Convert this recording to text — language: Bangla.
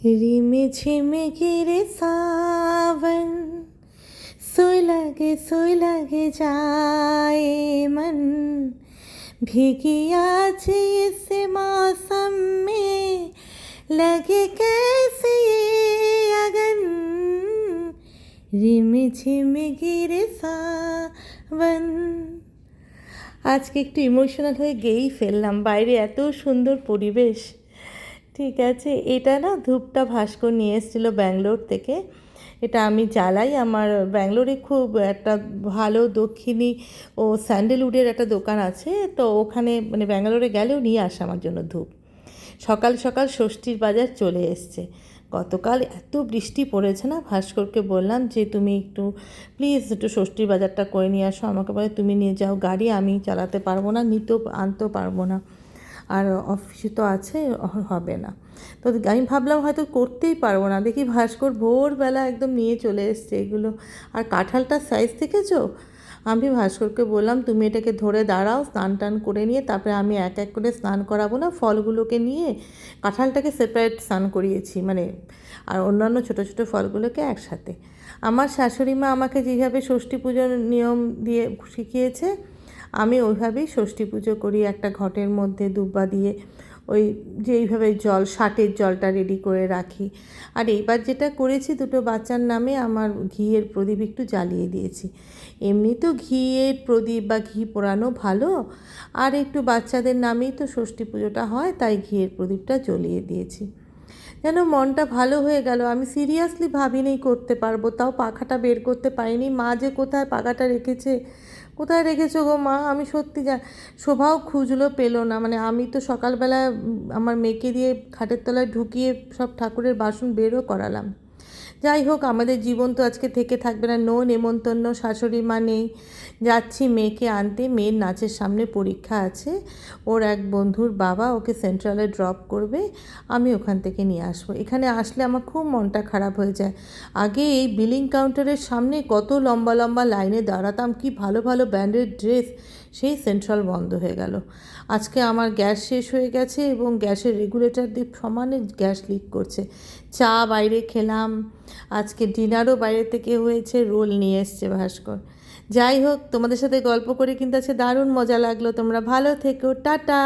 रिम झिम गिरे सावन, सोई लगे जाए मन। भीगी आज इस मौसम में लगे कैसे ये अगन। रिम झिम गिरे सावन। আজকে একটু ইমোশনাল হয়ে গেয়েই ফেললাম। বাইরে এত সুন্দর পরিবেশ। ঠিক আছে, এটা না ধূপটা ভাস্কর নিয়ে এসেছিলো ব্যাঙ্গালোর থেকে। এটা আমি জ্বালাই। আমার ব্যাঙ্গালোরে খুব একটা ভালো দক্ষিণী ও স্যান্ডেলউডের একটা দোকান আছে, তো ওখানে মানে ব্যাঙ্গালোরে গেলেও নিয়ে আসে আমার জন্য ধূপ। সকাল সকাল ষষ্ঠীর বাজার চলে এসছে। গতকাল এত বৃষ্টি পড়েছে না, ভাস্করকে বললাম যে তুমি একটু প্লিজ একটু ষষ্ঠীর বাজারটা করে নিয়ে আসো। আমাকে বলে তুমি নিয়ে যাও, গাড়ি আমি চালাতে পারবো না, আনতেও পারবো না, আর অফিসে তো আছে, হবে না। তো আমি ভাবলাম হয়তো করতেই পারবো না। দেখি ভাস্কর ভোরবেলা একদম নিয়ে চলে এসছে এগুলো। আর কাঁঠালটার সাইজ দেখেছো? আমি ভাস্করকে বললাম তুমি এটাকে ধরে দাঁড়াও, স্নান টান করে নিয়ে তারপরে আমি এক এক করে স্নান করাবো না, ফলগুলোকে নিয়ে কাঁঠালটাকে সেপারেট স্নান করিয়েছি, মানে আর অন্যান্য ছোটো ছোটো ফলগুলোকে একসাথে। আমার শাশুড়ি মা আমাকে যেভাবে ষষ্ঠী পুজোর নিয়ম দিয়ে শিখিয়েছে, আমি ওইভাবেই ষষ্ঠী পুজো করি। একটা ঘটের মধ্যে দুব্বা দিয়ে ওই যে এইভাবে ষাটের জলটা রেডি করে রাখি। আর এইবার যেটা করেছি, দুটো বাচ্চার নামে আমার ঘিয়ের প্রদীপ একটু জ্বালিয়ে দিয়েছি। এমনি তো ঘিয়ের প্রদীপ বা ঘি পোড়ানো ভালো, আর একটু বাচ্চাদের নামেই তো ষষ্ঠী পুজোটা হয়, তাই ঘিয়ের প্রদীপটা জ্বলিয়ে দিয়েছি। যেন মনটা ভালো হয়ে গেল। আমি সিরিয়াসলি ভাবিনি করতে পারবো, তাও পাখাটা বের করতে পারিনি। মা যে কোথায় পাখাটা রেখেছে, কোথায় রেখেছো গো মা? আমি সত্যি শোভাও খুঁজলো, পেলো না। মানে আমি তো সকালবেলা আমার মেয়েকে দিয়ে খাটের তলায় ঢুকিয়ে সব ঠাকুরের বাসন বেরও করালাম। যাই হোক, আমাদের জীবন তো আজকে থেকে থাকবে না। নো নেমন্তন্ন, শাশুড়ি মা নেই। যাচ্ছি মেয়েকে আনতে। মেয়ের নাচের সামনে পরীক্ষা আছে। ওর এক বন্ধুর বাবা ওকে সেন্ট্রালে ড্রপ করবে, আমি ওখান থেকে নিয়ে আসবো। এখানে আসলে আমার খুব মনটা খারাপ হয়ে যায়। আগে এই বিলিং কাউন্টারের সামনে কত লম্বা লম্বা লাইনে দাঁড়াতাম, কি ভালো ভালো ব্র্যান্ডেড ড্রেস। সেই সেন্ট্রাল বন্ধ হয়ে গেল। আজকে আমার গ্যাস শেষ হয়ে গেছে এবং গ্যাসের রেগুলেটর দিয়ে সমানে গ্যাস লিক করছে। চা বাইরে খেলাম, আজকে ডিনারও বাইরে থেকে হয়েছে, রোল নিয়ে এসছে ভাস্কর। যাই হোক, তোমাদের সাথে গল্প করে কিন্তু আজকে দারুণ মজা লাগলো। তোমরা ভালো থেকো, টাটা।